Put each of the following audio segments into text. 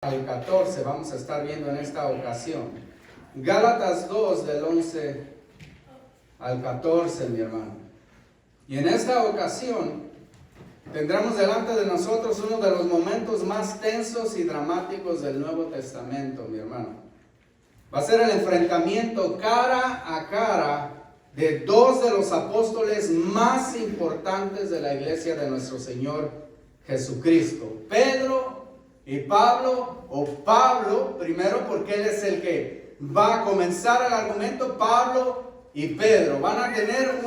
Al 14 vamos a estar viendo en esta ocasión. Gálatas 2 del 11 al 14, mi hermano. Y en esta ocasión tendremos delante de nosotros uno de los momentos más tensos y dramáticos del Nuevo Testamento, mi hermano. Va a ser el enfrentamiento cara a cara de dos de los apóstoles más importantes de la iglesia de nuestro Señor Jesucristo, Pedro y Pablo, o Pablo primero, porque él es el que va a comenzar el argumento. Pablo y Pedro van a tener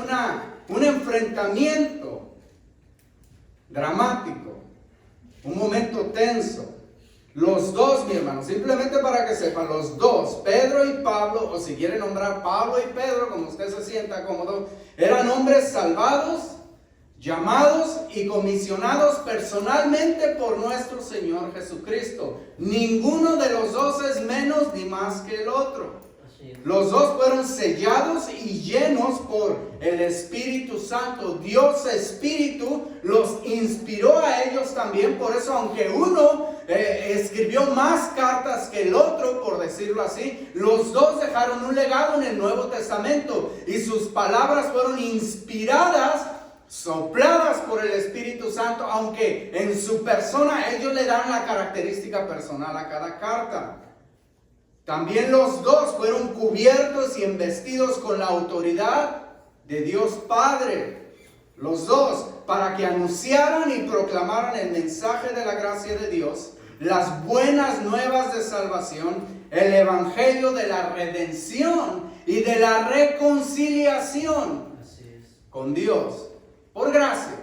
un enfrentamiento dramático, un momento tenso. Los dos, mi hermano, simplemente para que sepan, los dos, Pedro y Pablo, o si quiere nombrar Pablo y Pedro, como usted se sienta cómodo, eran hombres salvados, llamados y comisionados personalmente por nuestro Señor Jesucristo. Ninguno de los dos es menos ni más que el otro. Los dos fueron sellados y llenos por el Espíritu Santo. Dios Espíritu los inspiró a ellos también. Por eso, aunque uno escribió más cartas que el otro, por decirlo así, los dos dejaron un legado en el Nuevo Testamento. Y sus palabras fueron inspiradas, sopladas por el Espíritu Santo, aunque en su persona ellos le dan la característica personal a cada carta. También los dos fueron cubiertos y embestidos con la autoridad de Dios Padre. Los dos, para que anunciaran y proclamaran el mensaje de la gracia de Dios, las buenas nuevas de salvación, el evangelio de la redención y de la reconciliación con Dios. Por gracia.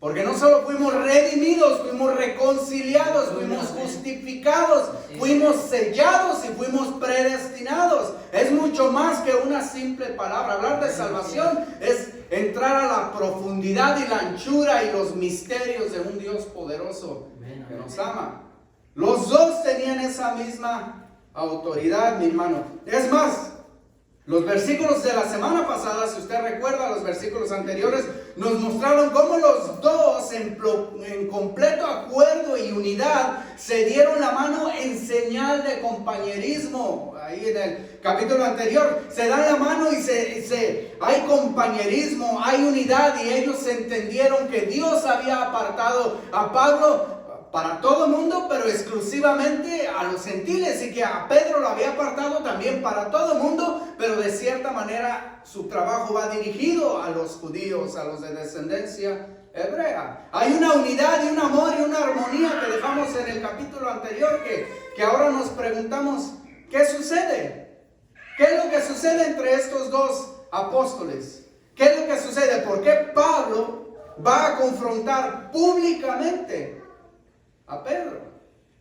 Porque no solo fuimos redimidos, fuimos reconciliados, fuimos justificados, fuimos sellados y fuimos predestinados. Es mucho más que una simple palabra. Hablar de salvación es entrar a la profundidad y la anchura y los misterios de un Dios poderoso que nos ama. Los dos tenían esa misma autoridad, mi hermano. Es más, los versículos de la semana pasada, si usted recuerda los versículos anteriores, nos mostraron cómo los dos en completo acuerdo y unidad se dieron la mano en señal de compañerismo. Ahí en el capítulo anterior se dan la mano y hay compañerismo, hay unidad, y ellos entendieron que Dios había apartado a Pablo para todo el mundo, pero exclusivamente a los gentiles, y que a Pedro lo había apartado también para todo el mundo, pero de cierta manera su trabajo va dirigido a los judíos, a los de descendencia hebrea. Hay una unidad y un amor y una armonía que dejamos en el capítulo anterior, que ahora nos preguntamos, ¿qué sucede? ¿Qué es lo que sucede entre estos dos apóstoles? ¿Qué es lo que sucede? ¿Por qué Pablo va a confrontar públicamente a Pedro?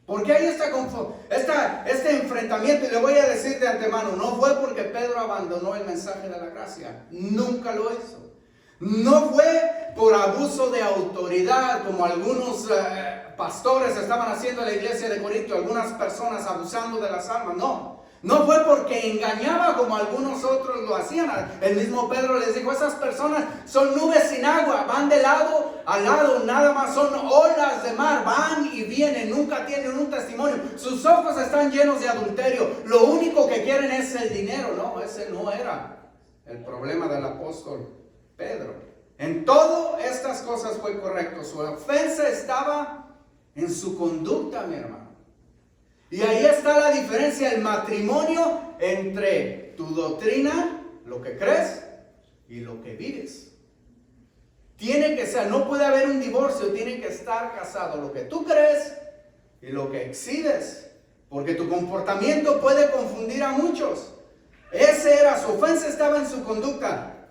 Porque hay este enfrentamiento, y le voy a decir de antemano, no fue porque Pedro abandonó el mensaje de la gracia, nunca lo hizo. No fue por abuso de autoridad, como algunos pastores estaban haciendo en la iglesia de Corinto, algunas personas abusando de las almas, no. No fue porque engañaba como algunos otros lo hacían. El mismo Pedro les dijo, esas personas son nubes sin agua, van de lado a lado, nada más son olas de mar, van y vienen, nunca tienen un testimonio. Sus ojos están llenos de adulterio, lo único que quieren es el dinero. No, ese no era el problema del apóstol Pedro. En todas estas cosas fue correcto. Su ofensa estaba en su conducta, mi hermano. Y ahí está la diferencia, el matrimonio entre tu doctrina, lo que crees, y lo que vives. Tiene que ser, no puede haber un divorcio, tiene que estar casado lo que tú crees y lo que exhibes. Porque tu comportamiento puede confundir a muchos. Ese era, su ofensa estaba en su conducta.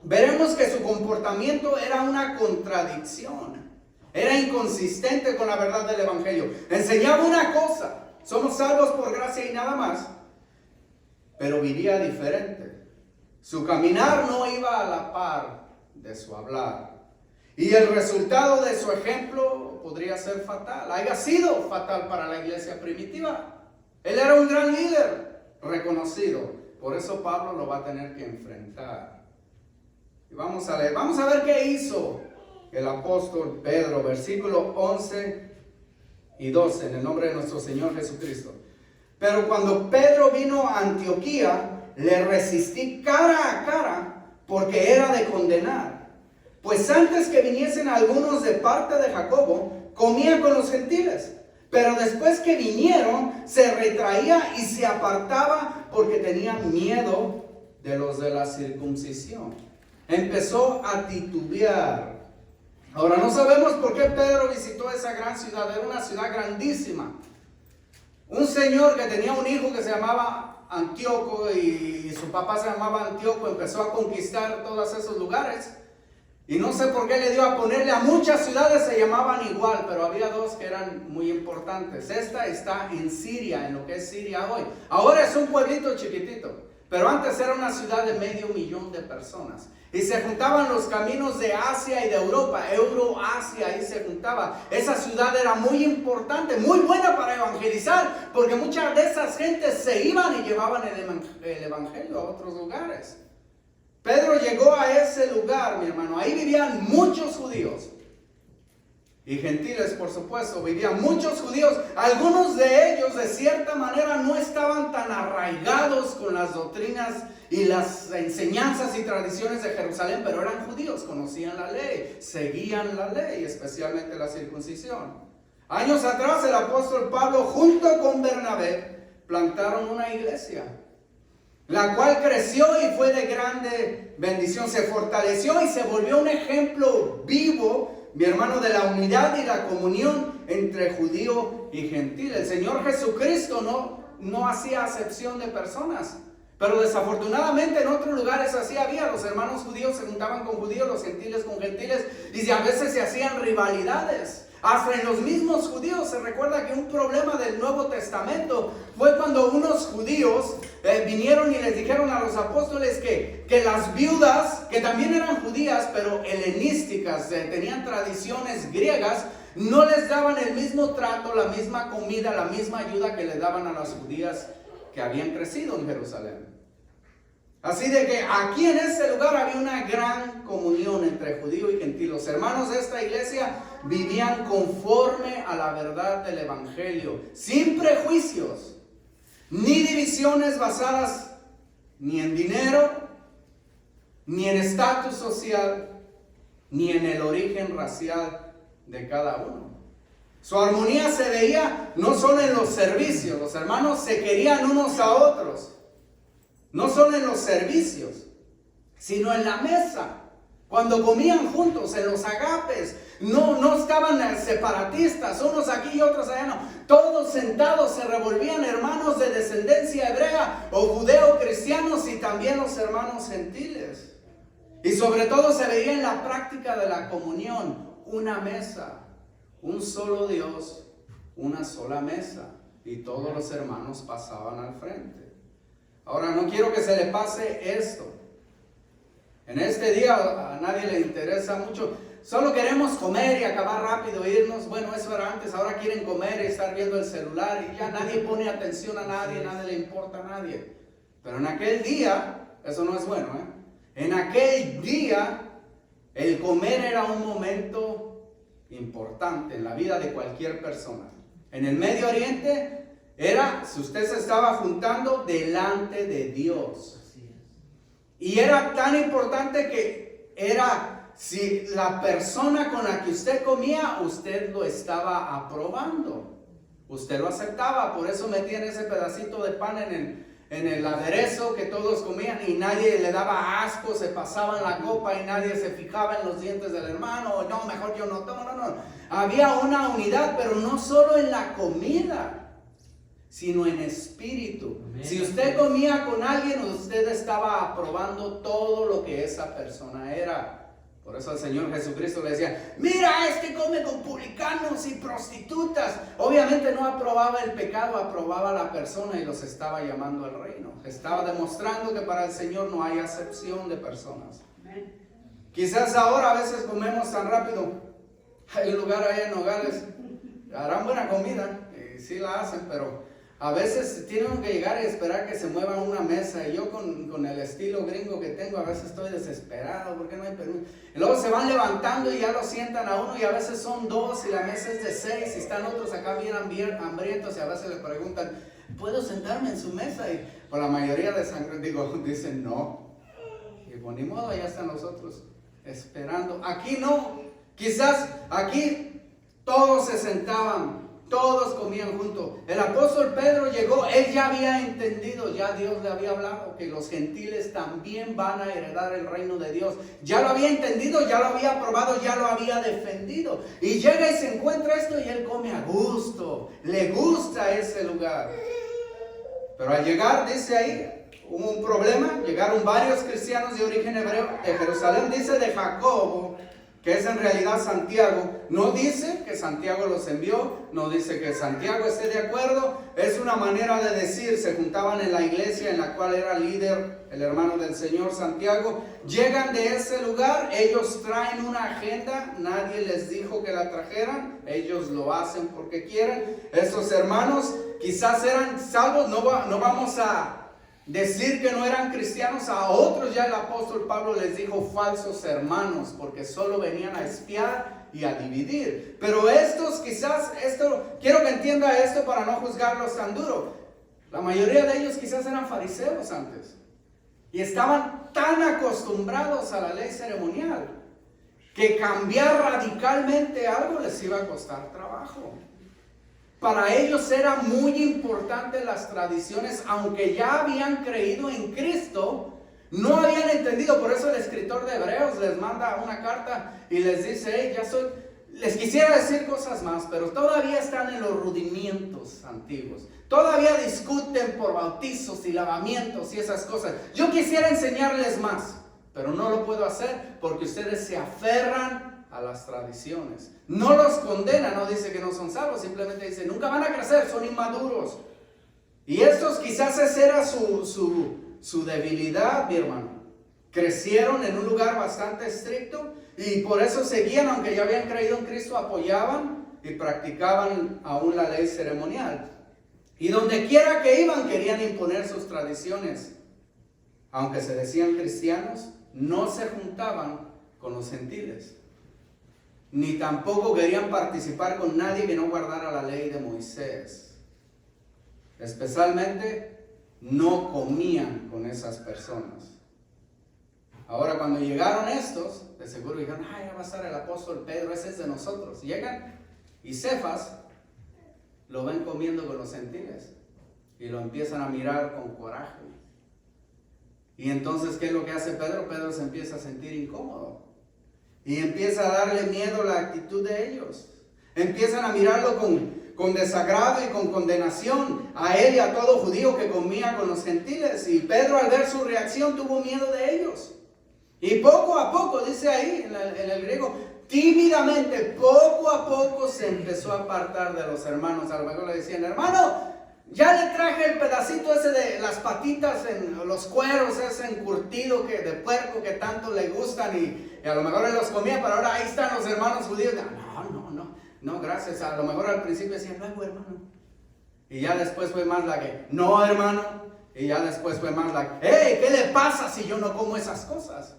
Veremos que su comportamiento era una contradicción. Era inconsistente con la verdad del evangelio. Enseñaba una cosa: somos salvos por gracia y nada más. Pero vivía diferente. Su caminar no iba a la par de su hablar. Y el resultado de su ejemplo podría ser fatal. Haya sido fatal para la iglesia primitiva. Él era un gran líder, reconocido. Por eso Pablo lo va a tener que enfrentar. Y vamos a leer. Vamos a ver qué hizo el apóstol Pedro. Versículo 11 y 12, en el nombre de nuestro Señor Jesucristo. Pero cuando Pedro vino a Antioquía, le resistí cara a cara, porque era de condenar. Pues antes que viniesen algunos de parte de Jacobo, comía con los gentiles. Pero después que vinieron, se retraía y se apartaba porque tenía miedo de los de la circuncisión. Empezó a titubear. Ahora no sabemos por qué Pedro visitó esa gran ciudad. Era una ciudad grandísima. Un señor que tenía un hijo que se llamaba Antíoco y su papá se llamaba Antíoco, empezó a conquistar todos esos lugares. Y no sé por qué le dio a ponerle a muchas ciudades, se llamaban igual, pero había dos que eran muy importantes. Esta está en Siria, en lo que es Siria hoy. Ahora es un pueblito chiquitito, pero antes era una ciudad de 500,000 de personas. Y se juntaban los caminos de Asia y de Europa, Euroasia, ahí se juntaba. Esa ciudad era muy importante, muy buena para evangelizar, porque muchas de esas gentes se iban y llevaban el evangelio a otros lugares. Pedro llegó a ese lugar, mi hermano. Ahí vivían muchos judíos. Y gentiles, por supuesto, vivían muchos judíos. Algunos de ellos, de cierta manera, no estaban tan arraigados con las doctrinas y las enseñanzas y tradiciones de Jerusalén, pero eran judíos, conocían la ley, seguían la ley, especialmente la circuncisión. Años atrás, el apóstol Pablo, junto con Bernabé, plantaron una iglesia, la cual creció y fue de grande bendición. Se fortaleció y se volvió un ejemplo vivo, mi hermano, de la unidad y la comunión entre judío y gentil. El Señor Jesucristo no hacía acepción de personas. Pero desafortunadamente en otros lugares así había. Los hermanos judíos se juntaban con judíos, los gentiles con gentiles, y a veces se hacían rivalidades. Hasta en los mismos judíos se recuerda que un problema del Nuevo Testamento fue cuando unos judíos vinieron y les dijeron a los apóstoles que las viudas, que también eran judías, pero helenísticas, tenían tradiciones griegas, no les daban el mismo trato, la misma comida, la misma ayuda que le daban a las judías que habían crecido en Jerusalén. Así de que aquí en este lugar había una gran comunión entre judío y gentil. Los hermanos de esta iglesia vivían conforme a la verdad del evangelio, sin prejuicios, ni divisiones basadas ni en dinero, ni en estatus social, ni en el origen racial de cada uno. Su armonía se veía no solo en los servicios. Los hermanos se querían unos a otros. No solo en los servicios, sino en la mesa. Cuando comían juntos, en los agapes. No estaban separatistas, unos aquí y otros allá, no. Todos sentados se revolvían, hermanos de descendencia hebrea o judeo-cristianos, y también los hermanos gentiles. Y sobre todo se veía en la práctica de la comunión, una mesa, un solo Dios, una sola mesa, y todos los hermanos pasaban al frente. Ahora, no quiero que se le pase esto. En este día a nadie le interesa mucho. Solo queremos comer y acabar rápido, irnos. Bueno, eso era antes. Ahora quieren comer y estar viendo el celular y ya nadie pone atención a nadie, nadie le importa a nadie. Pero en aquel día, eso no es bueno, En aquel día, el comer era un momento importante en la vida de cualquier persona. En el Medio Oriente era, si usted se estaba juntando delante de Dios. Y era tan importante que era, si la persona con la que usted comía, usted lo estaba aprobando. Usted lo aceptaba, por eso metían ese pedacito de pan en el aderezo que todos comían y nadie le daba asco, se pasaban la copa y nadie se fijaba en los dientes del hermano. No, mejor yo no tomo, no. Había una unidad, pero no solo en la comida, sino en espíritu. Amén. Si usted comía con alguien, usted estaba aprobando todo lo que esa persona era. Por eso el Señor Jesucristo le decía, mira, come con publicanos y prostitutas. Obviamente no aprobaba el pecado, aprobaba a la persona y los estaba llamando al reino. Estaba demostrando que para el Señor no hay acepción de personas. Amén. Quizás ahora a veces comemos tan rápido. Hay un lugar allá en Nogales, harán buena comida, y sí la hacen, pero A veces tienen que llegar y esperar que se mueva una mesa. Y yo con el estilo gringo que tengo, a veces estoy desesperado porque no hay permiso. Y luego se van levantando y ya lo sientan a uno, y a veces son 2 y la mesa es de 6 y están otros acá bien hambrientos, y a veces le preguntan, ¿puedo sentarme en su mesa? Y por la mayoría dicen no. Y por ni modo, allá están los otros esperando. Aquí no. Quizás aquí todos se sentaban, todos comían juntos. El apóstol Pedro llegó, él ya había entendido, ya Dios le había hablado que los gentiles también van a heredar el reino de Dios. Ya lo había entendido, ya lo había aprobado, ya lo había defendido. Y llega y se encuentra esto y él come a gusto, le gusta ese lugar. Pero al llegar, dice ahí, hubo un problema. Llegaron varios cristianos de origen hebreo de Jerusalén, dice de Jacobo, que es en realidad Santiago. No dice que Santiago los envió, no dice que Santiago esté de acuerdo. Es una manera de decir, se juntaban en la iglesia en la cual era líder el hermano del Señor Santiago. Llegan de ese lugar, ellos traen una agenda, nadie les dijo que la trajeran, ellos lo hacen porque quieren. Estos hermanos quizás eran salvos, no vamos a decir que no eran cristianos. A otros ya el apóstol Pablo les dijo falsos hermanos, porque solo venían a espiar y a dividir. Pero estos quizás, quiero que entienda esto para no juzgarlos tan duro. La mayoría de ellos quizás eran fariseos antes, y estaban tan acostumbrados a la ley ceremonial que cambiar radicalmente algo les iba a costar trabajo. Para ellos era muy importante las tradiciones, aunque ya habían creído en Cristo, no habían entendido. Por eso el escritor de Hebreos les manda una carta y les dice, les quisiera decir cosas más, pero todavía están en los rudimentos antiguos. Todavía discuten por bautizos y lavamientos y esas cosas. Yo quisiera enseñarles más, pero no lo puedo hacer porque ustedes se aferran a las tradiciones. No los condena, no dice que no son salvos, simplemente dice, nunca van a crecer, son inmaduros. Y estos quizás esa era su debilidad, mi hermano. Crecieron en un lugar bastante estricto y por eso seguían, aunque ya habían creído en Cristo, apoyaban y practicaban aún la ley ceremonial. Y donde quiera que iban, querían imponer sus tradiciones. Aunque se decían cristianos, no se juntaban con los gentiles, ni tampoco querían participar con nadie que no guardara la ley de Moisés. Especialmente, no comían con esas personas. Ahora, cuando llegaron estos, de seguro dijeron, ya va a estar el apóstol Pedro, ese es de nosotros. Llegan y Cefas lo ven comiendo con los gentiles y lo empiezan a mirar con coraje. Y entonces, ¿qué es lo que hace Pedro? Pedro se empieza a sentir incómodo y empieza a darle miedo la actitud de ellos. Empiezan a mirarlo con desagrado y con condenación a él y a todo judío que comía con los gentiles. Y Pedro, al ver su reacción, tuvo miedo de ellos. Y poco a poco, dice ahí en el griego, tímidamente, poco a poco se empezó a apartar de los hermanos. A lo mejor le decían, hermano, ya le traje el pedacito ese de las patitas, en los cueros, ese encurtido de puerco que tanto le gustan, y a lo mejor él los comía, pero ahora ahí están los hermanos judíos. No, gracias. A lo mejor al principio decían, luego, hermano. Y ya después fue más la que, no, hermano. Y ya después fue más la que, hey, ¿qué le pasa si yo no como esas cosas?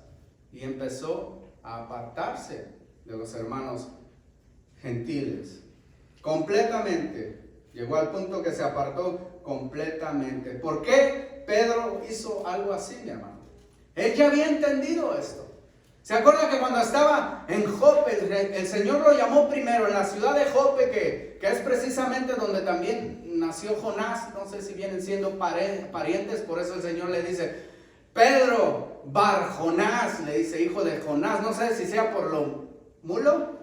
Y empezó a apartarse de los hermanos gentiles. Completamente. Llegó al punto que se apartó completamente. ¿Por qué Pedro hizo algo así, mi hermano? Él ya había entendido esto. ¿Se acuerda que cuando estaba en Jope, el Señor lo llamó primero en la ciudad de Jope, que es precisamente donde también nació Jonás? No sé si vienen siendo parientes, por eso el Señor le dice, Pedro, Bar Jonás, le dice, hijo de Jonás. No sé si sea por lo mulo,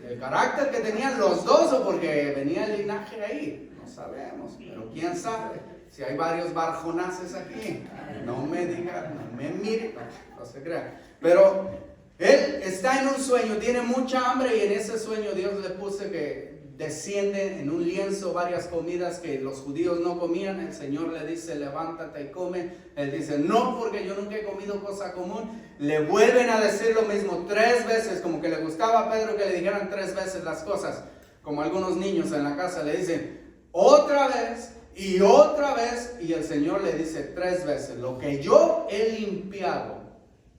el carácter que tenían los dos, o porque venía el linaje ahí. No sabemos, pero quién sabe. Si hay varios Bar Jonases aquí, no me diga, no me mire, no se crea. Pero él está en un sueño, tiene mucha hambre, y en ese sueño Dios le puso que desciende en un lienzo varias comidas que los judíos no comían. El Señor le dice, levántate y come. Él dice, no, porque yo nunca he comido cosa común. Le vuelven a decir lo mismo 3 veces, como que le gustaba a Pedro que le dijeran 3 veces las cosas, como algunos niños en la casa le dicen, otra vez, y otra vez, y el Señor le dice 3 veces, lo que yo he limpiado,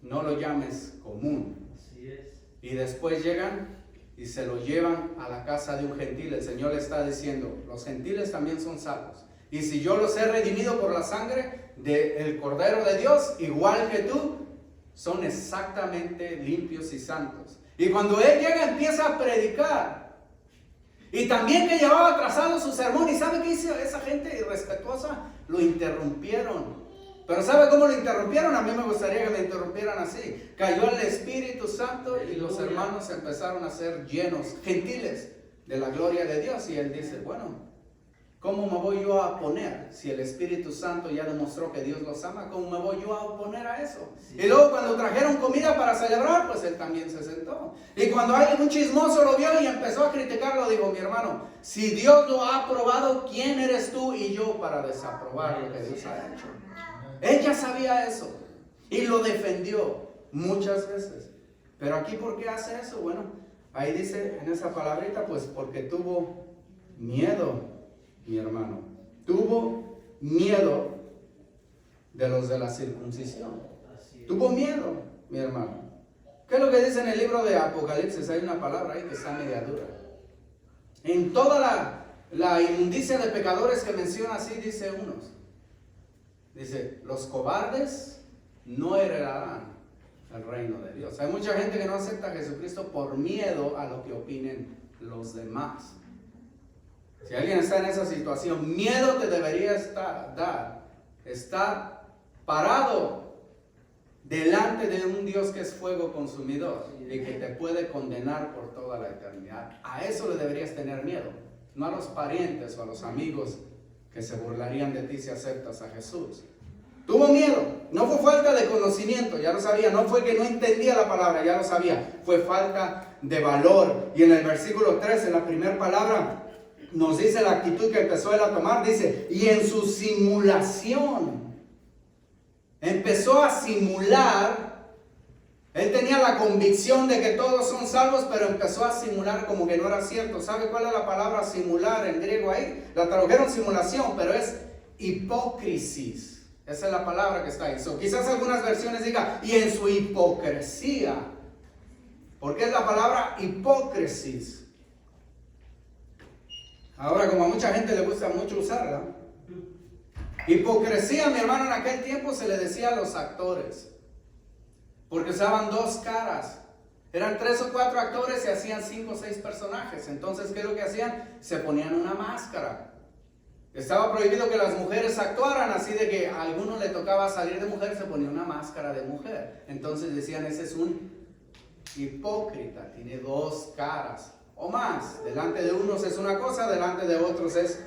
no lo llames común. Así es. Y después llegan y se lo llevan a la casa de un gentil. El Señor le está diciendo, los gentiles también son salvos. Y si yo los he redimido por la sangre del Cordero de Dios, igual que tú, son exactamente limpios y santos. Y cuando Él llega, empieza a predicar. Y también que llevaba trazado su sermón. ¿Y sabe qué hizo esa gente irrespetuosa? Lo interrumpieron. Pero ¿sabe cómo lo interrumpieron? A mí me gustaría que me interrumpieran así. Cayó el Espíritu Santo y los hermanos empezaron a ser llenos, gentiles, de la gloria de Dios. Y Él dice, bueno, ¿cómo me voy yo a oponer? Si el Espíritu Santo ya demostró que Dios los ama, ¿cómo me voy yo a oponer a eso? Sí. Y luego cuando trajeron comida para celebrar, pues Él también se sentó. Y cuando alguien, un chismoso, lo vio y empezó a criticarlo, digo, mi hermano, si Dios lo ha aprobado, ¿quién eres tú y yo para desaprobar lo que Dios ha hecho? Él ya sabía eso y lo defendió muchas veces. Pero aquí, ¿por qué hace eso? Bueno, ahí dice en esa palabrita, pues porque tuvo miedo, mi hermano. Tuvo miedo de los de la circuncisión. Tuvo miedo, mi hermano. ¿Qué es lo que dice en el libro de Apocalipsis? Hay una palabra ahí que está media dura. En toda la inmundicia de pecadores que menciona así, dice unos. Dice, los cobardes no heredarán el reino de Dios. Hay mucha gente que no acepta a Jesucristo por miedo a lo que opinen los demás. Si alguien está en esa situación, miedo te debería estar parado delante de un Dios que es fuego consumidor y que te puede condenar por toda la eternidad. A eso le deberías tener miedo, no a los parientes o a los amigos que se burlarían de ti si aceptas a Jesús. Tuvo miedo, no fue falta de conocimiento, ya lo sabía, no fue que no entendía la palabra, ya lo sabía, fue falta de valor. Y en el versículo 3, en la primera palabra, nos dice la actitud que empezó él a tomar, dice, y en su simulación, empezó a simular. Él tenía la convicción de que todos son salvos, pero empezó a simular como que no era cierto. ¿Sabe cuál es la palabra simular en griego ahí? La tradujeron simulación, pero es hipócrisis. Esa es la palabra que está ahí. Quizás algunas versiones digan, y en su hipocresía. Porque es la palabra hipócrisis. Ahora, como a mucha gente le gusta mucho usarla. Hipocresía, mi hermano, en aquel tiempo se le decía a los actores. Porque usaban 2 caras. Eran 3 o 4 actores y hacían 5 o 6 personajes. Entonces, ¿qué es lo que hacían? Se ponían una máscara. Estaba prohibido que las mujeres actuaran, así de que a alguno le tocaba salir de mujer, se ponía una máscara de mujer. Entonces decían, ese es un hipócrita, tiene 2 caras o más. Delante de unos es una cosa, delante de otros es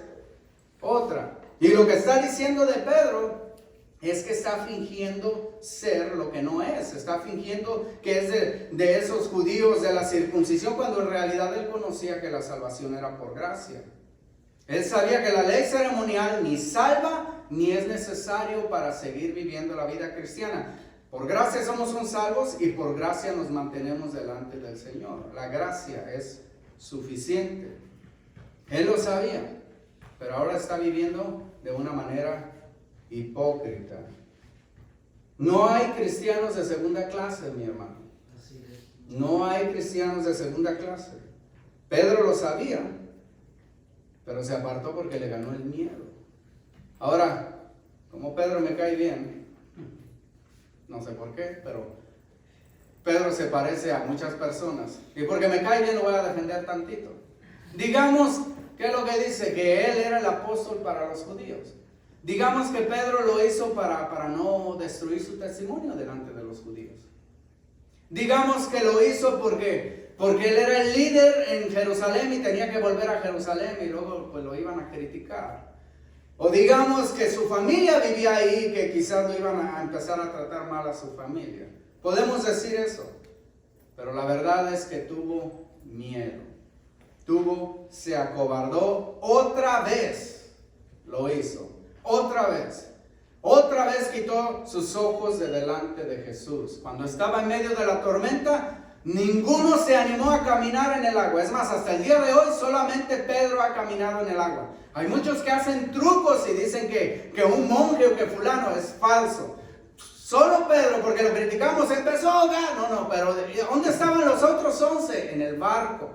otra. Y lo que está diciendo de Pedro es que está fingiendo ser lo que no es. Está fingiendo que es de esos judíos de la circuncisión, cuando en realidad él conocía que la salvación era por gracia. Él sabía que la ley ceremonial ni salva ni es necesario para seguir viviendo la vida cristiana. Por gracia somos salvos y por gracia nos mantenemos delante del Señor. La gracia es suficiente. Él lo sabía, pero ahora está viviendo de una manera hipócrita. No hay cristianos de segunda clase, mi hermano. No hay cristianos de segunda clase. Pedro lo sabía, pero se apartó porque le ganó el miedo. Ahora, como Pedro me cae bien, no sé por qué, pero Pedro se parece a muchas personas. Y porque me cae bien lo voy a defender tantito. Digamos, ¿qué es lo que dice? Que él era el apóstol para los judíos. Digamos que Pedro lo hizo para no destruir su testimonio delante de los judíos. Digamos que lo hizo porque él era el líder en Jerusalén y tenía que volver a Jerusalén y luego pues lo iban a criticar. O digamos que su familia vivía ahí, que quizás lo iban a empezar a tratar mal a su familia. Podemos decir eso, pero la verdad es que tuvo miedo. Se acobardó, otra vez lo hizo. Otra vez quitó sus ojos de delante de Jesús. Cuando estaba en medio de la tormenta, Ninguno se animó a caminar en el agua. Es más, hasta el día de hoy solamente Pedro ha caminado en el agua. Hay muchos que hacen trucos y dicen que un monje o que fulano es falso. Solo Pedro, porque lo criticamos, empezó a ahogar. No, pero ¿dónde estaban los otros 11? En el barco.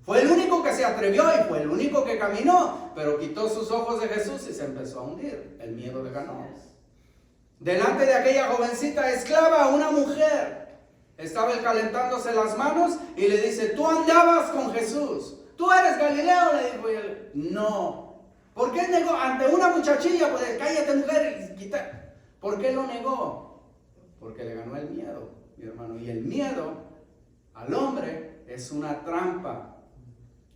Fue el único que se atrevió y fue el único que caminó, pero quitó sus ojos de Jesús y se empezó a hundir. El miedo le ganó. Delante de aquella jovencita esclava, una mujer estaba él calentándose las manos y le dice: tú andabas con Jesús, tú eres Galileo, le dijo. Y él: no. ¿Por qué negó? Ante una muchachilla, pues cállate mujer, y quita. ¿Por qué lo negó? Porque le ganó el miedo, mi hermano. Y el miedo al hombre es una trampa.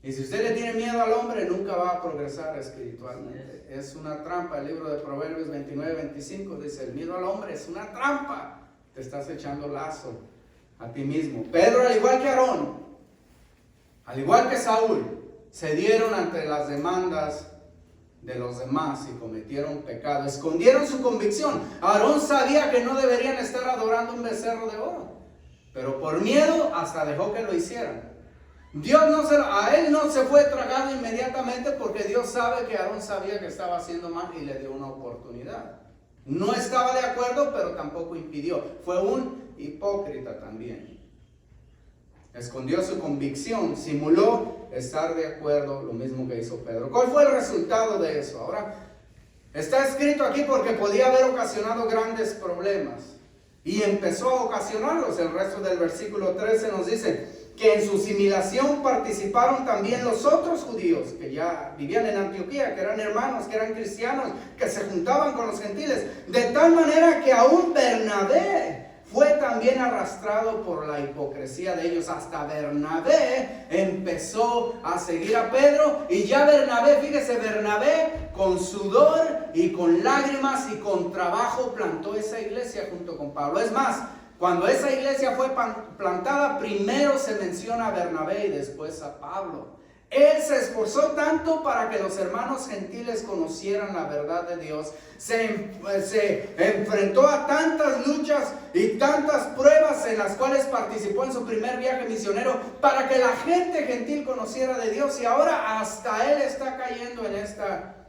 Y si usted le tiene miedo al hombre, nunca va a progresar espiritualmente. Es una trampa. El libro de Proverbios 29-25 dice: el miedo al hombre es una trampa. Te estás echando lazo a ti mismo. Pedro, al igual que Aarón, al igual que Saúl, cedieron ante las demandas de los demás y cometieron pecado. Escondieron su convicción. Aarón sabía que no deberían estar adorando un becerro de oro, pero por miedo hasta dejó que lo hicieran. Dios a él no se fue tragado inmediatamente, porque Dios sabe que Aarón sabía que estaba haciendo mal y le dio una oportunidad. No estaba de acuerdo, pero tampoco impidió. Fue un hipócrita también. Escondió su convicción, simuló estar de acuerdo, lo mismo que hizo Pedro. ¿Cuál fue el resultado de eso? Ahora, está escrito aquí porque podía haber ocasionado grandes problemas. Y empezó a ocasionarlos. El resto del versículo 13 nos dice que en su similación participaron también los otros judíos que ya vivían en Antioquía, que eran hermanos, que eran cristianos, que se juntaban con los gentiles, de tal manera que aún Bernabé fue también arrastrado por la hipocresía de ellos. Hasta Bernabé empezó a seguir a Pedro, y ya Bernabé, fíjese, Bernabé con sudor y con lágrimas y con trabajo plantó esa iglesia junto con Pablo. Es más, cuando esa iglesia fue plantada, primero se menciona a Bernabé y después a Pablo. Él se esforzó tanto para que los hermanos gentiles conocieran la verdad de Dios. Se enfrentó a tantas luchas y tantas pruebas en las cuales participó en su primer viaje misionero para que la gente gentil conociera de Dios. Y ahora hasta él está cayendo en esta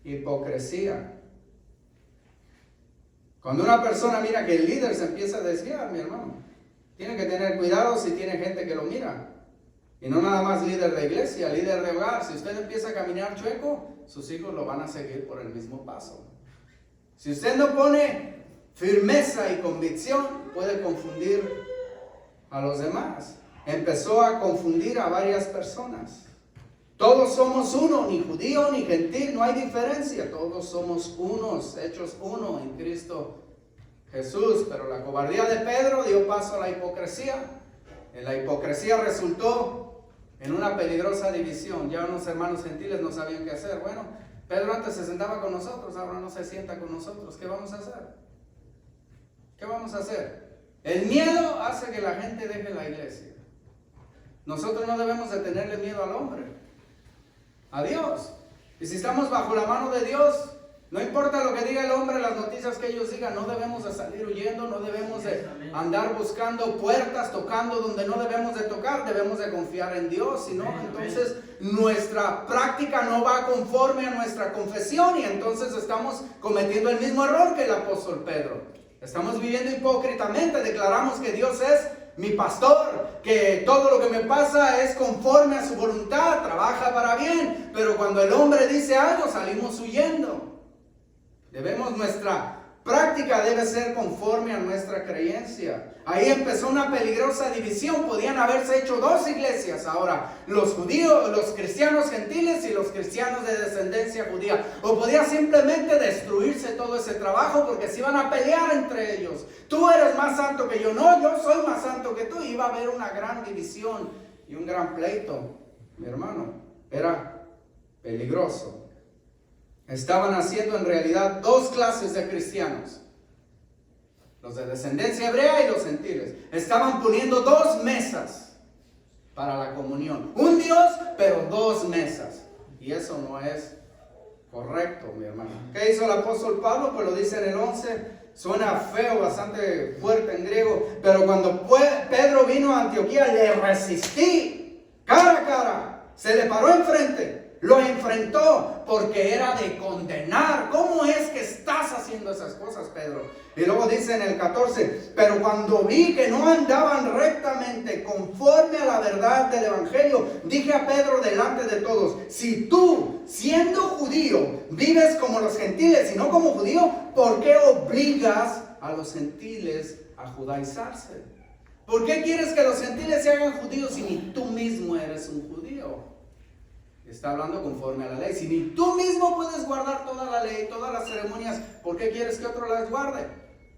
hipocresía. Cuando una persona mira que el líder se empieza a desviar, mi hermano, tiene que tener cuidado si tiene gente que lo mira. Y no nada más líder de iglesia, líder de hogar. Si usted empieza a caminar chueco, sus hijos lo van a seguir por el mismo paso. Si usted no pone firmeza y convicción, puede confundir a los demás. Empezó a confundir a varias personas. Todos somos uno, ni judío ni gentil, no hay diferencia. Todos somos unos, hechos uno en Cristo Jesús. Pero la cobardía de Pedro dio paso a la hipocresía. La hipocresía resultó en una peligrosa división. Ya unos hermanos gentiles no sabían qué hacer. Bueno, Pedro antes se sentaba con nosotros, ahora no se sienta con nosotros. ¿Qué vamos a hacer? ¿Qué vamos a hacer? El miedo hace que la gente deje la iglesia. Nosotros no debemos de tenerle miedo al hombre, a Dios. Y si estamos bajo la mano de Dios, no importa lo que diga el hombre, las noticias que ellos digan, no debemos de salir huyendo, no debemos de andar buscando puertas, tocando donde no debemos de tocar. Debemos de confiar en Dios, si no, entonces nuestra práctica no va conforme a nuestra confesión, y entonces estamos cometiendo el mismo error que el apóstol Pedro. Estamos viviendo hipócritamente. Declaramos que Dios es mi pastor, que todo lo que me pasa es conforme a su voluntad, trabaja para bien, pero cuando el hombre dice algo, salimos huyendo. Nuestra práctica debe ser conforme a nuestra creencia. Ahí empezó una peligrosa división. Podían haberse hecho dos iglesias ahora: los judíos, los cristianos gentiles y los cristianos de descendencia judía. O podía simplemente destruirse todo ese trabajo, porque se iban a pelear entre ellos. Tú eres más santo que yo. No, yo soy más santo que tú. Iba a haber una gran división y un gran pleito, mi hermano. Era peligroso. Estaban haciendo en realidad dos clases de cristianos: los de descendencia hebrea y los gentiles. Estaban poniendo dos mesas para la comunión. Un Dios, pero dos mesas. Y eso no es correcto, mi hermano. ¿Qué hizo el apóstol Pablo? Pues lo dice en el 11 suena feo, bastante fuerte en griego, pero cuando Pedro vino a Antioquía, le resistí cara a cara, se le paró enfrente, lo enfrentó, porque era de condenar. ¿Cómo es que estás haciendo esas cosas, Pedro? Y luego dice en el 14, pero cuando vi que no andaban rectamente conforme a la verdad del evangelio, dije a Pedro delante de todos, si tú, siendo judío, vives como los gentiles y no como judío, ¿por qué obligas a los gentiles a judaizarse? ¿Por qué quieres que los gentiles se hagan judíos si ni tú mismo eres un judío? Está hablando conforme a la ley. Si ni tú mismo puedes guardar toda la ley, todas las ceremonias, ¿por qué quieres que otro las guarde?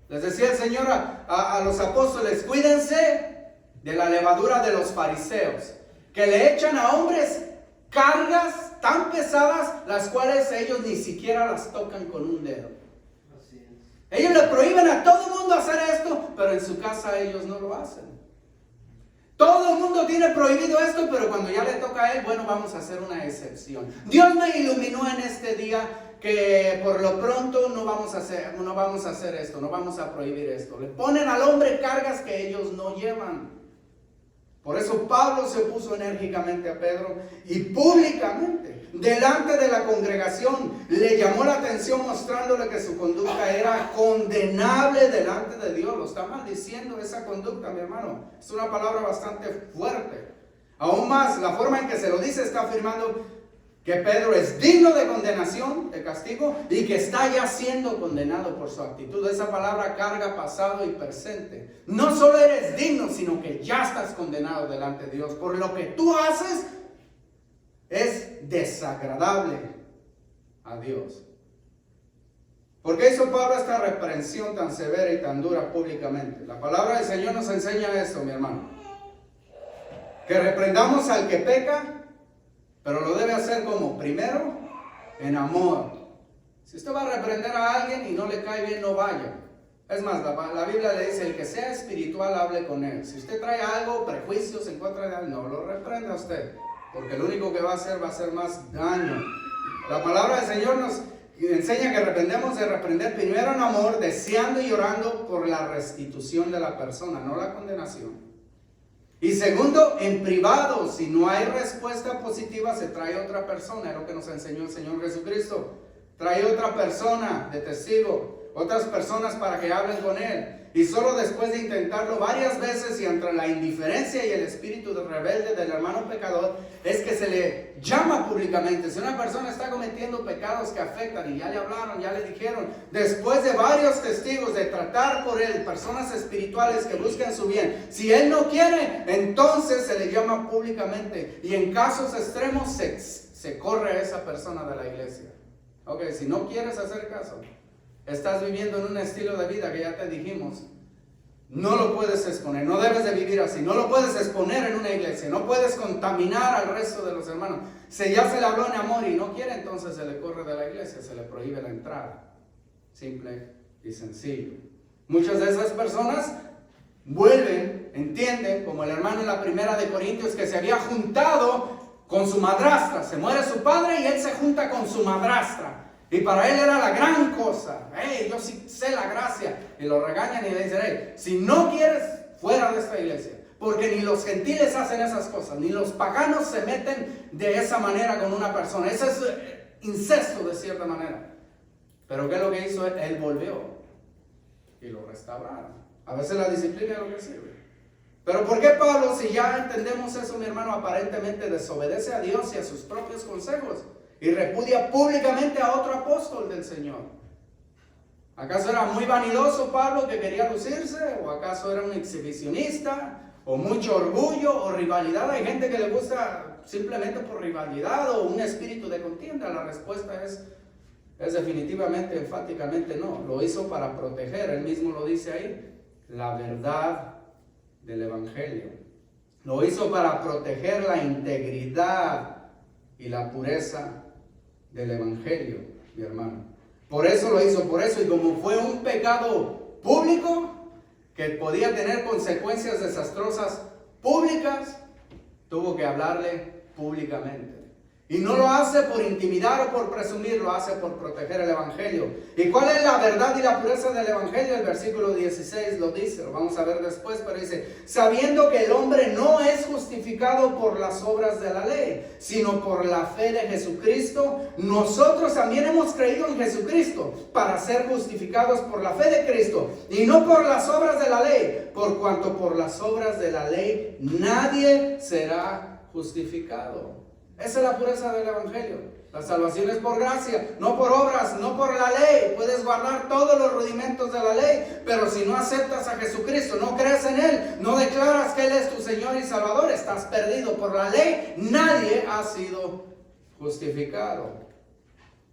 Les decía el Señor a los apóstoles, cuídense de la levadura de los fariseos, que le echan a hombres cargas tan pesadas, las cuales ellos ni siquiera las tocan con un dedo. Así es. Ellos le prohíben a todo el mundo hacer esto, pero en su casa ellos no lo hacen. Todo el mundo tiene prohibido esto, pero cuando ya le toca a él, bueno, vamos a hacer una excepción. Dios me iluminó en este día que por lo pronto no vamos a hacer esto, no vamos a prohibir esto. Le ponen al hombre cargas que ellos no llevan. Por eso Pablo se opuso enérgicamente a Pedro y públicamente, delante de la congregación, le llamó la atención mostrándole que su conducta era condenable delante de Dios. Lo está maldiciendo esa conducta, mi hermano. Es una palabra bastante fuerte. Aún más, la forma en que se lo dice está afirmando que Pedro es digno de condenación, de castigo, y que está ya siendo condenado por su actitud. Esa palabra carga pasado y presente. No solo eres digno, sino que ya estás condenado delante de Dios. Por lo que tú haces es desagradable a Dios. ¿Por qué hizo Pablo esta reprensión tan severa y tan dura públicamente? La palabra del Señor nos enseña esto, mi hermano. Que reprendamos al que peca, pero lo debe hacer como, primero, en amor. Si usted va a reprender a alguien y no le cae bien, no vaya. Es más, la Biblia le dice, el que sea espiritual, hable con él. Si usted trae algo, prejuicios en contra de él, no lo reprenda a usted, porque lo único que va a hacer más daño. La palabra del Señor nos enseña que reprendemos de reprender primero en amor, deseando y orando por la restitución de la persona, no la condenación. Y segundo, en privado, si no hay respuesta positiva, se trae otra persona. Es lo que nos enseñó el Señor Jesucristo. Trae otra persona de testigo, otras personas para que hablen con él. Y solo después de intentarlo varias veces y entre la indiferencia y el espíritu rebelde del hermano pecador, es que se le llama públicamente. Si una persona está cometiendo pecados que afectan y ya le hablaron, ya le dijeron, después de varios testigos de tratar por él, personas espirituales que buscan su bien, si él no quiere, entonces se le llama públicamente. Y en casos extremos se corre a esa persona de la iglesia. Ok, si no quieres hacer caso, estás viviendo en un estilo de vida que ya te dijimos, no lo puedes exponer, no debes de vivir así, no lo puedes exponer en una iglesia, no puedes contaminar al resto de los hermanos. Si ya se le habló en amor y no quiere, entonces se le corre de la iglesia, se le prohíbe la entrada. Simple y sencillo. Muchas de esas personas vuelven, entienden, como el hermano en la primera de Corintios, que se había juntado con su madrastra. Se muere su padre y él se junta con su madrastra. Y para él era la gran cosa. Hey, yo sí sé la gracia. Y lo regañan y le dicen, hey, si no quieres, fuera de esta iglesia. Porque ni los gentiles hacen esas cosas, ni los paganos se meten de esa manera con una persona. Ese es incesto de cierta manera. Pero ¿qué es lo que hizo él? Él volvió y lo restauraron. A veces la disciplina es lo que sirve. Pero ¿por qué Pablo, si ya entendemos eso, mi hermano, aparentemente desobedece a Dios y a sus propios consejos y repudia públicamente a otro apóstol del Señor? ¿Acaso era muy vanidoso Pablo que quería lucirse? ¿O acaso era un exhibicionista? ¿O mucho orgullo o rivalidad? Hay gente que le gusta simplemente por rivalidad o un espíritu de contienda. La respuesta es definitivamente, enfáticamente no. Lo hizo para proteger, él mismo lo dice ahí, la verdad del evangelio. Lo hizo para proteger la integridad y la pureza del evangelio, mi hermano. Por eso lo hizo, por eso. Y como fue un pecado público que podía tener consecuencias desastrosas públicas, tuvo que hablarle públicamente. Y no lo hace por intimidar o por presumir, lo hace por proteger el Evangelio. ¿Y cuál es la verdad y la pureza del Evangelio? El versículo 16 lo dice, lo vamos a ver después, pero dice, sabiendo que el hombre no es justificado por las obras de la ley, sino por la fe de Jesucristo, nosotros también hemos creído en Jesucristo para ser justificados por la fe de Cristo, y no por las obras de la ley, por cuanto por las obras de la ley nadie será justificado. Esa es la pureza del Evangelio. La salvación es por gracia, no por obras, no por la ley. Puedes guardar todos los rudimentos de la ley, pero si no aceptas a Jesucristo, no crees en Él, no declaras que Él es tu Señor y Salvador, estás perdido. Por la ley nadie ha sido justificado.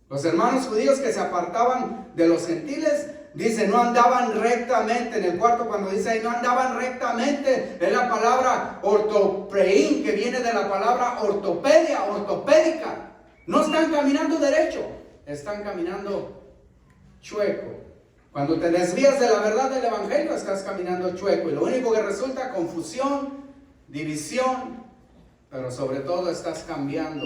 Los hermanos judíos que se apartaban de los gentiles, dice, no andaban rectamente. En el cuarto, cuando dice ahí, no andaban rectamente, es la palabra ortopreín, que viene de la palabra ortopedia, ortopédica. No están caminando derecho, están caminando chueco. Cuando te desvías de la verdad del Evangelio, estás caminando chueco. Y lo único que resulta, confusión, división, pero sobre todo estás cambiando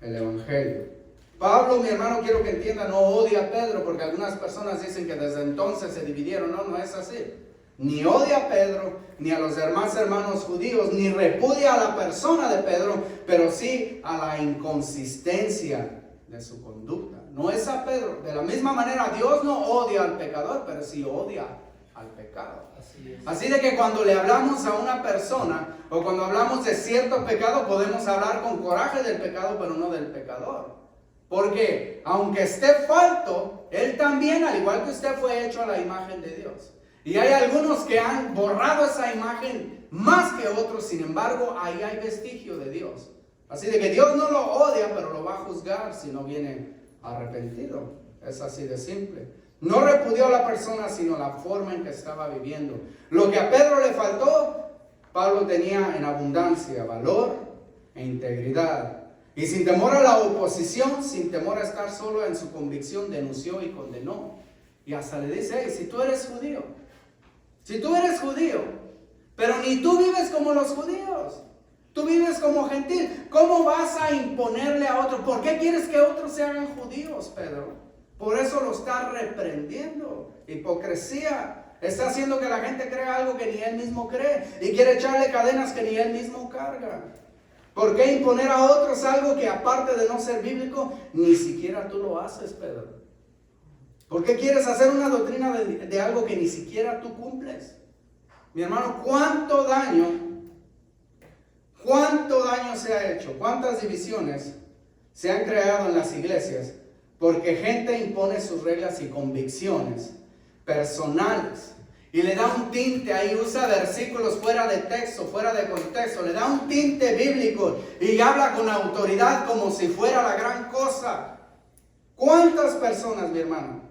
el Evangelio. Pablo, mi hermano, quiero que entienda, no odia a Pedro, porque algunas personas dicen que desde entonces se dividieron. No, no es así. Ni odia a Pedro, ni a los demás hermanos judíos, ni repudia a la persona de Pedro, pero sí a la inconsistencia de su conducta. No es a Pedro. De la misma manera, Dios no odia al pecador, pero sí odia al pecado. Así de que cuando le hablamos a una persona, o cuando hablamos de cierto pecado, podemos hablar con coraje del pecado, pero no del pecador. Porque aunque esté falto, él también, al igual que usted, fue hecho a la imagen de Dios. Y hay algunos que han borrado esa imagen más que otros, sin embargo, ahí hay vestigio de Dios. Así de que Dios no lo odia, pero lo va a juzgar si no viene arrepentido. Es así de simple. No repudió a la persona, sino la forma en que estaba viviendo. Lo que a Pedro le faltó, Pablo tenía en abundancia: valor e integridad. Y sin temor a la oposición, sin temor a estar solo en su convicción, denunció y condenó. Y hasta le dice, hey, si tú eres judío, pero ni tú vives como los judíos, tú vives como gentil, ¿cómo vas a imponerle a otro? ¿Por qué quieres que otros se hagan judíos, Pedro? Por eso lo está reprendiendo. Hipocresía. Está haciendo que la gente crea algo que ni él mismo cree, y quiere echarle cadenas que ni él mismo carga. ¿Por qué imponer a otros algo que, aparte de no ser bíblico, ni siquiera tú lo haces, Pedro? ¿Por qué quieres hacer una doctrina de algo que ni siquiera tú cumples? Mi hermano, ¿cuánto daño se ha hecho? ¿Cuántas divisiones se han creado en las iglesias? Porque gente impone sus reglas y convicciones personales. Y le da un tinte, ahí usa versículos fuera de texto, fuera de contexto, le da un tinte bíblico y habla con autoridad como si fuera la gran cosa. ¿Cuántas personas, mi hermano,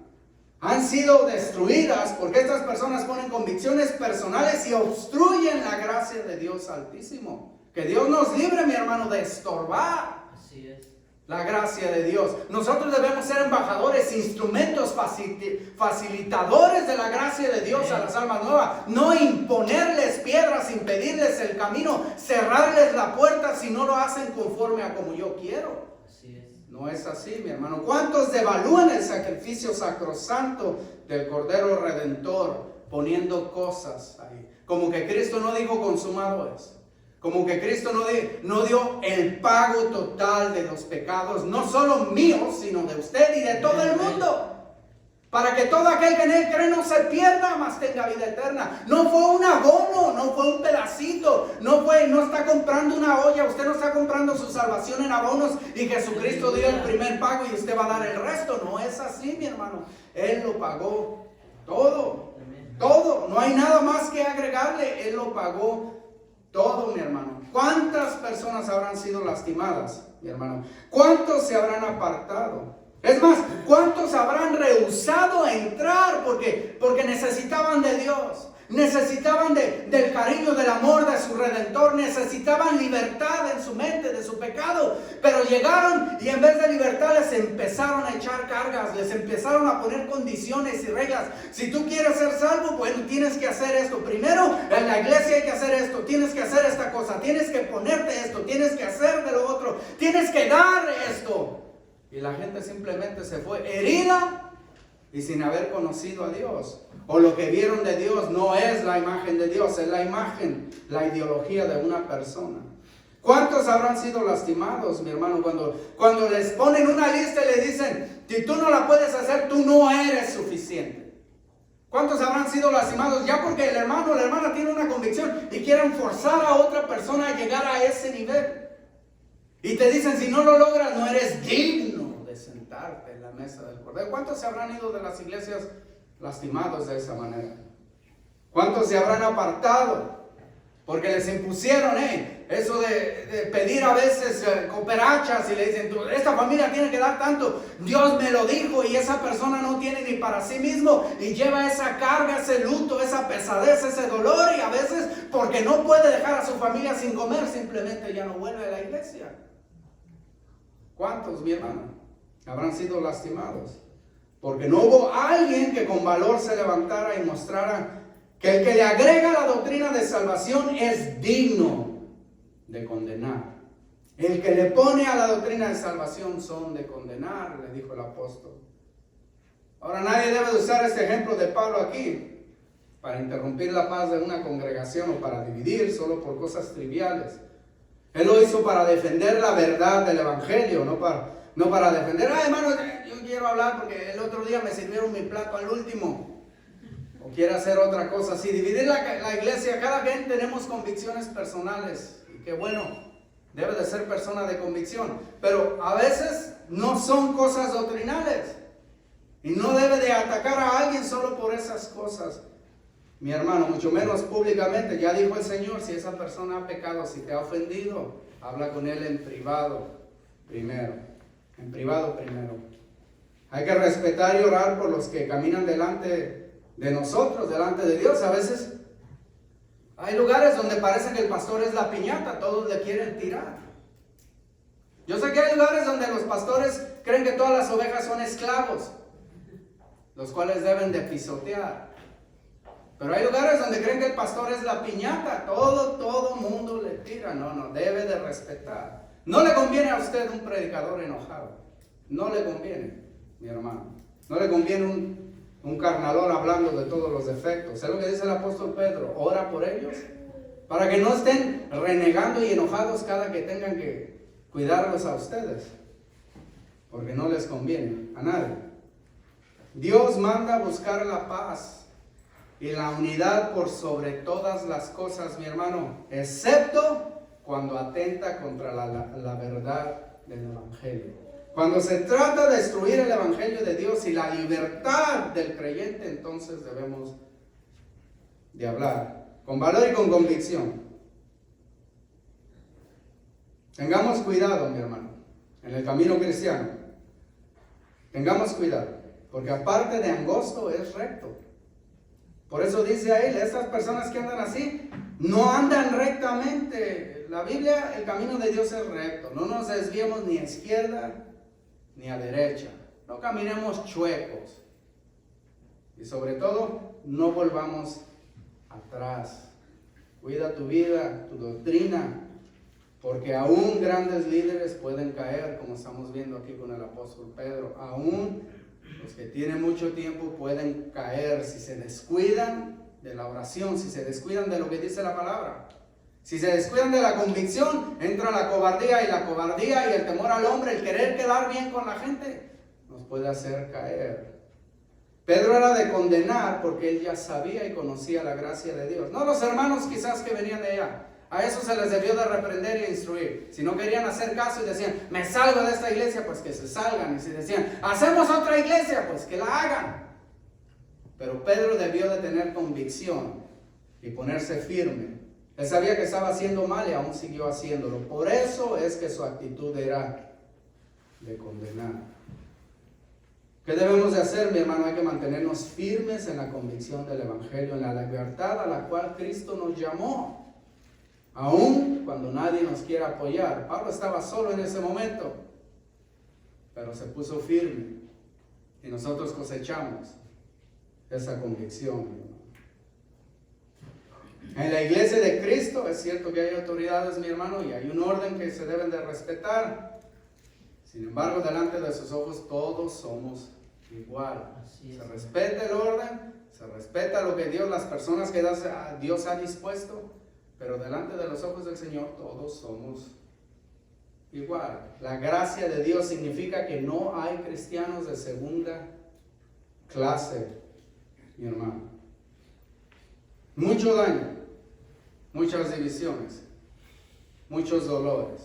han sido destruidas porque estas personas ponen convicciones personales y obstruyen la gracia de Dios Altísimo? Que Dios nos libre, mi hermano, de estorbar. Así es. La gracia de Dios. Nosotros debemos ser embajadores, instrumentos facilitadores de la gracia de Dios a las almas nuevas. No imponerles piedras, impedirles el camino, cerrarles la puerta si no lo hacen conforme a como yo quiero. Así es. No es así, mi hermano. ¿Cuántos devalúan el sacrificio sacrosanto del Cordero Redentor poniendo cosas ahí? Como que Cristo no dijo consumado es. Como que Cristo no dio el pago total de los pecados, no solo míos, sino de usted y de todo el mundo. Para que todo aquel que en él cree no se pierda, mas tenga vida eterna. No fue un abono, no fue un pedacito, no está comprando una olla, usted no está comprando su salvación en abonos y Jesucristo dio el primer pago y usted va a dar el resto. No es así, mi hermano. Él lo pagó todo, todo. No hay nada más que agregarle, Él lo pagó todo, mi hermano. ¿Cuántas personas habrán sido lastimadas, mi hermano? ¿Cuántos se habrán apartado? Es más, ¿cuántos habrán rehusado entrar porque necesitaban de Dios? necesitaban del cariño, del amor de su Redentor, necesitaban libertad en su mente de su pecado, pero llegaron y en vez de libertad les empezaron a echar cargas, les empezaron a poner condiciones y reglas. Si tú quieres ser salvo, bueno, tienes que hacer esto. Primero, en la iglesia hay que hacer esto, tienes que hacer esta cosa, tienes que ponerte esto, tienes que hacer de lo otro, tienes que dar esto. Y la gente simplemente se fue herida y sin haber conocido a Dios. O lo que vieron de Dios no es la imagen de Dios, es la imagen, la ideología de una persona. ¿Cuántos habrán sido lastimados, mi hermano, cuando les ponen una lista y le dicen, si tú no la puedes hacer, tú no eres suficiente? ¿Cuántos habrán sido lastimados ya porque el hermano o la hermana tiene una convicción y quieren forzar a otra persona a llegar a ese nivel? Y te dicen, si no lo logras, no eres digno de sentarte en la mesa del Cordero. ¿Cuántos se habrán ido de las iglesias lastimados de esa manera? ¿Cuántos se habrán apartado? Porque les impusieron eso de pedir a veces cooperachas y le dicen, esta familia tiene que dar tanto, Dios me lo dijo, y esa persona no tiene ni para sí mismo y lleva esa carga, ese luto, esa pesadez, ese dolor, y a veces porque no puede dejar a su familia sin comer, simplemente ya no vuelve a la iglesia. ¿Cuántos, mi hermano, habrán sido lastimados? Porque no hubo alguien que con valor se levantara y mostrara que el que le agrega la doctrina de salvación es digno de condenar. El que le pone a la doctrina de salvación son de condenar, le dijo el apóstol. Ahora nadie debe de usar este ejemplo de Pablo aquí para interrumpir la paz de una congregación o para dividir solo por cosas triviales. Él lo hizo para defender la verdad del evangelio, no para defender, hermano, yo quiero hablar porque el otro día me sirvieron mi plato al último. O quiere hacer otra cosa así. Dividir la iglesia. Cada quien tenemos convicciones personales. Y que bueno, debe de ser persona de convicción. Pero a veces no son cosas doctrinales. Y no debe de atacar a alguien solo por esas cosas. Mi hermano, mucho menos públicamente. Ya dijo el Señor, si esa persona ha pecado, si te ha ofendido, habla con él en privado primero. En privado primero. Hay que respetar y orar por los que caminan delante de nosotros, delante de Dios. A veces hay lugares donde parece que el pastor es la piñata, todos le quieren tirar. Yo sé que hay lugares donde los pastores creen que todas las ovejas son esclavos, los cuales deben de pisotear. Pero hay lugares donde creen que el pastor es la piñata, todo mundo le tira. No, debe de respetar. No le conviene a usted un predicador enojado, no le conviene, mi hermano. No le conviene un carnalón hablando de todos los defectos. Es lo que dice el apóstol Pedro, ora por ellos, para que no estén renegando y enojados cada que tengan que cuidarlos a ustedes, porque no les conviene a nadie. Dios manda buscar la paz y la unidad por sobre todas las cosas, mi hermano, excepto cuando atenta contra la verdad del evangelio. Cuando se trata de destruir el evangelio de Dios y la libertad del creyente, entonces debemos de hablar con valor y con convicción. Tengamos cuidado, mi hermano, en el camino cristiano. Tengamos cuidado, porque aparte de angosto es recto. Por eso dice a él, estas personas que andan así, no andan rectamente. La Biblia, el camino de Dios es recto. No nos desviemos ni a izquierda ni a derecha. No caminemos chuecos. Y sobre todo, no volvamos atrás. Cuida tu vida, tu doctrina, porque aún grandes líderes pueden caer, como estamos viendo aquí con el apóstol Pedro. Aún los que tienen mucho tiempo pueden caer si se descuidan de la oración, si se descuidan de lo que dice la palabra. Si se descuidan de la convicción, entra la cobardía, y la cobardía y el temor al hombre, el querer quedar bien con la gente, nos puede hacer caer. Pedro era de condenar porque él ya sabía y conocía la gracia de Dios. No los hermanos quizás que venían de allá. A eso se les debió de reprender y instruir. Si no querían hacer caso y decían, me salgo de esta iglesia, pues que se salgan. Y si decían, hacemos otra iglesia, pues que la hagan. Pero Pedro debió de tener convicción y ponerse firme. Él sabía que estaba haciendo mal y aún siguió haciéndolo. Por eso es que su actitud era de condenar. ¿Qué debemos de hacer, mi hermano? Hay que mantenernos firmes en la convicción del Evangelio, en la libertad a la cual Cristo nos llamó. Aún cuando nadie nos quiera apoyar. Pablo estaba solo en ese momento, pero se puso firme. Y nosotros cosechamos esa convicción. En la iglesia de Cristo es cierto que hay autoridades, mi hermano, y hay un orden que se deben de respetar. Sin embargo, delante de sus ojos todos somos igual. Se respeta el orden, se respeta lo que Dios, las personas que Dios ha dispuesto, pero delante de los ojos del Señor todos somos igual. La gracia de Dios significa que no hay cristianos de segunda clase, mi hermano. Mucho daño, muchas divisiones, muchos dolores.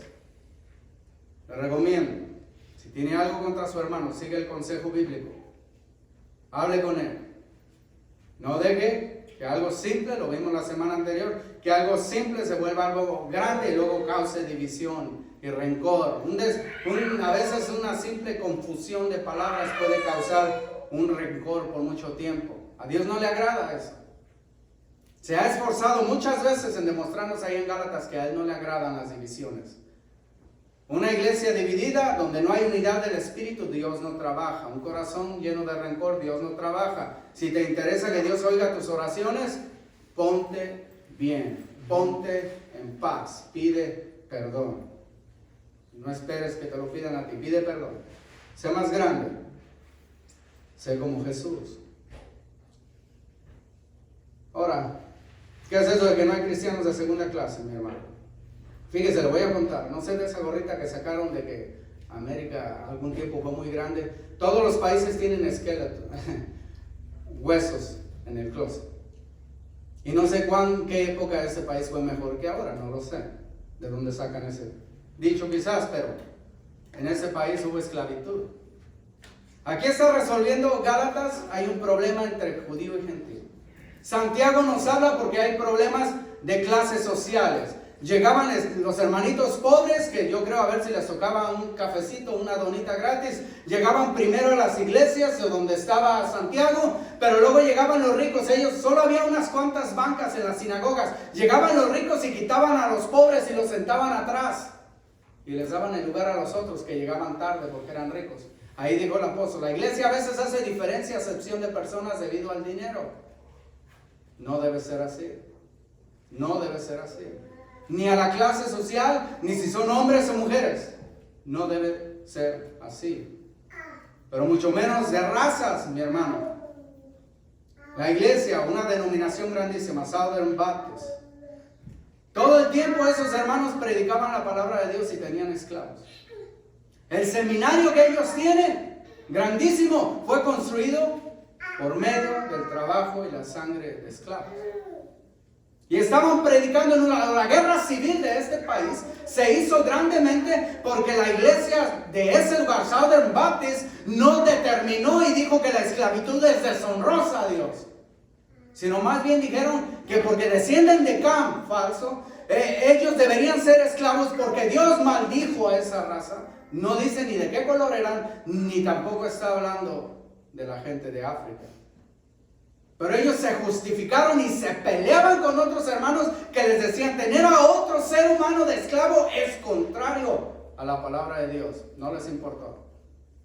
Le recomiendo, si tiene algo contra su hermano, siga el consejo bíblico. Hable con él. No deje que algo simple, lo vimos la semana anterior, que algo simple se vuelva algo grande y luego cause división y rencor. A veces una simple confusión de palabras puede causar un rencor por mucho tiempo. A Dios no le agrada eso. Se ha esforzado muchas veces en demostrarnos ahí en Gálatas que a Él no le agradan las divisiones. Una iglesia dividida, donde no hay unidad del Espíritu, Dios no trabaja. Un corazón lleno de rencor, Dios no trabaja. Si te interesa que Dios oiga tus oraciones, ponte bien, ponte en paz, pide perdón. No esperes que te lo pidan a ti, pide perdón. Sé más grande, sé como Jesús. Ahora, ¿qué es eso de que no hay cristianos de segunda clase, mi hermano? Fíjese, le voy a contar. No sé de esa gorrita que sacaron de que América algún tiempo fue muy grande. Todos los países tienen esqueletos, huesos en el closet. Y no sé qué época ese país fue mejor que ahora, no lo sé. De dónde sacan ese dicho quizás, pero en ese país hubo esclavitud. Aquí está resolviendo Gálatas, hay un problema entre judío y gentil. Santiago nos habla porque hay problemas de clases sociales. Llegaban los hermanitos pobres, que yo creo a ver si les tocaba un cafecito, una donita gratis. Llegaban primero a las iglesias donde estaba Santiago, pero luego llegaban los ricos. Ellos, solo había unas cuantas bancas en las sinagogas. Llegaban los ricos y quitaban a los pobres y los sentaban atrás. Y les daban el lugar a los otros que llegaban tarde porque eran ricos. Ahí dijo el apóstol, la iglesia a veces hace diferencia, acepción de personas debido al dinero. No debe ser así. No debe ser así. Ni a la clase social, ni si son hombres o mujeres. No debe ser así. Pero mucho menos de razas, mi hermano. La iglesia, una denominación grandísima, Southern Baptist. Todo el tiempo esos hermanos predicaban la palabra de Dios y tenían esclavos. El seminario que ellos tienen, grandísimo, fue construido por medio del trabajo y la sangre de esclavos. Y estaban predicando en la guerra civil de este país. Se hizo grandemente porque la iglesia de ese lugar, Southern Baptist, no determinó y dijo que la esclavitud es deshonrosa a Dios. Sino más bien dijeron que porque descienden de Cam, falso, ellos deberían ser esclavos porque Dios maldijo a esa raza. No dice ni de qué color eran, ni tampoco está hablando de la gente de África. Pero ellos se justificaron y se peleaban con otros hermanos que les decían tener a otro ser humano de esclavo es contrario a la palabra de Dios. No les importó.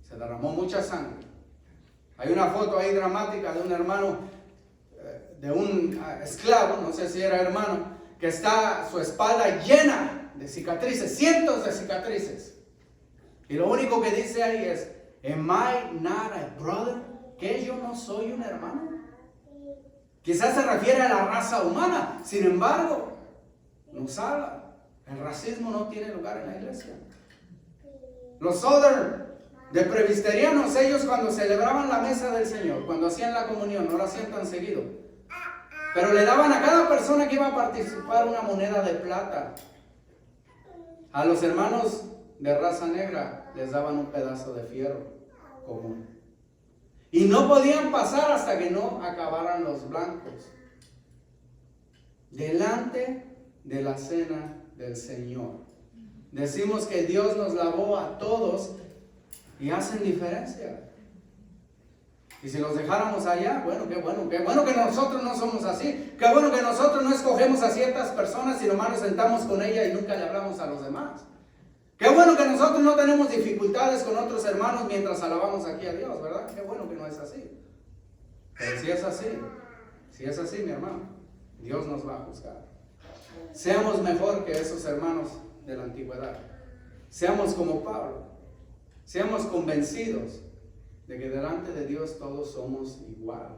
Se derramó mucha sangre. Hay una foto ahí dramática de un hermano, de un esclavo, no sé si era hermano, que está su espalda llena de cicatrices, cientos de cicatrices. Y lo único que dice ahí es, ¿Am I not a brother? ¿Que yo no soy un hermano? Quizás se refiere a la raza humana. Sin embargo, nos habla. El racismo no tiene lugar en la iglesia. Los Southern de presbiterianos, ellos cuando celebraban la mesa del Señor, cuando hacían la comunión, no la hacían tan seguido, pero le daban a cada persona que iba a participar una moneda de plata. A los hermanos de raza negra les daban un pedazo de fierro común. Y no podían pasar hasta que no acabaran los blancos. Delante de la cena del Señor. Decimos que Dios nos lavó a todos y hacen diferencia. Y si los dejáramos allá, bueno que nosotros no somos así. Qué bueno que nosotros no escogemos a ciertas personas y nomás nos sentamos con ella y nunca le hablamos a los demás. Qué bueno que nosotros no tenemos dificultades con otros hermanos mientras alabamos aquí a Dios, ¿verdad? Qué bueno que no es así. Pero si es así, mi hermano, Dios nos va a juzgar. Seamos mejor que esos hermanos de la antigüedad. Seamos como Pablo. Seamos convencidos de que delante de Dios todos somos igual.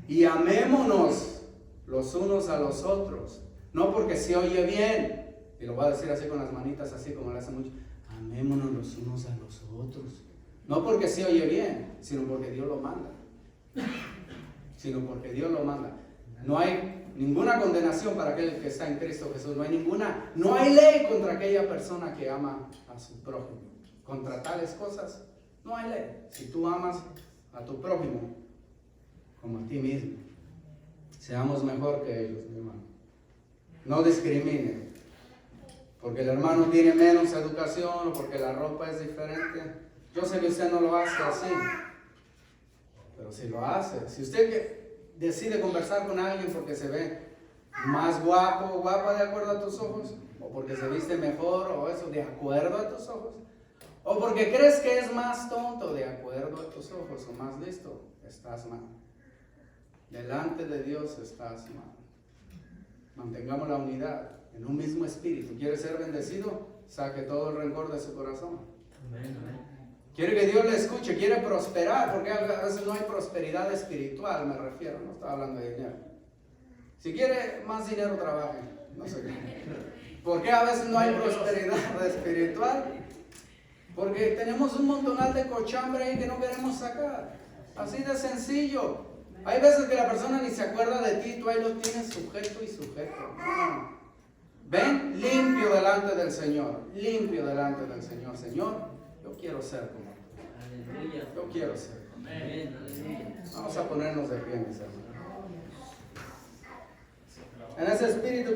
Y amémonos los unos a los otros. No porque se oye bien. Y lo voy a decir así con las manitas, así como lo hacen muchos. Amémonos los unos a los otros. No porque se oye bien, sino porque Dios lo manda. No hay ninguna condenación para aquel que está en Cristo Jesús. No hay ley contra aquella persona que ama a su prójimo. Contra tales cosas no hay ley. Si tú amas a tu prójimo como a ti mismo, seamos mejor que ellos, mi hermano. No discriminen. Porque el hermano tiene menos educación o porque la ropa es diferente. Yo sé que usted no lo hace así. Pero si lo hace, si usted decide conversar con alguien porque se ve más guapo o guapa de acuerdo a tus ojos, o porque se viste mejor o eso de acuerdo a tus ojos, o porque crees que es más tonto de acuerdo a tus ojos o más listo, estás mal. Delante de Dios estás mal. Mantengamos la unidad en un mismo espíritu. ¿Quiere ser bendecido? Saque todo el rencor de su corazón. Quiere que Dios le escuche, quiere prosperar, porque a veces no hay prosperidad espiritual, me refiero, no estaba hablando de dinero. Si quiere más dinero, trabaje, no sé qué. ¿Por qué a veces no hay prosperidad espiritual? Porque tenemos un montonal de cochambre ahí que no queremos sacar. Así de sencillo. Hay veces que la persona ni se acuerda de ti, tú ahí lo tienes sujeto y sujeto. No. Ven limpio delante del Señor, limpio delante del Señor. Señor, yo quiero ser como tú. Yo quiero ser. Vamos a ponernos de pie, mis hermanos. En ese espíritu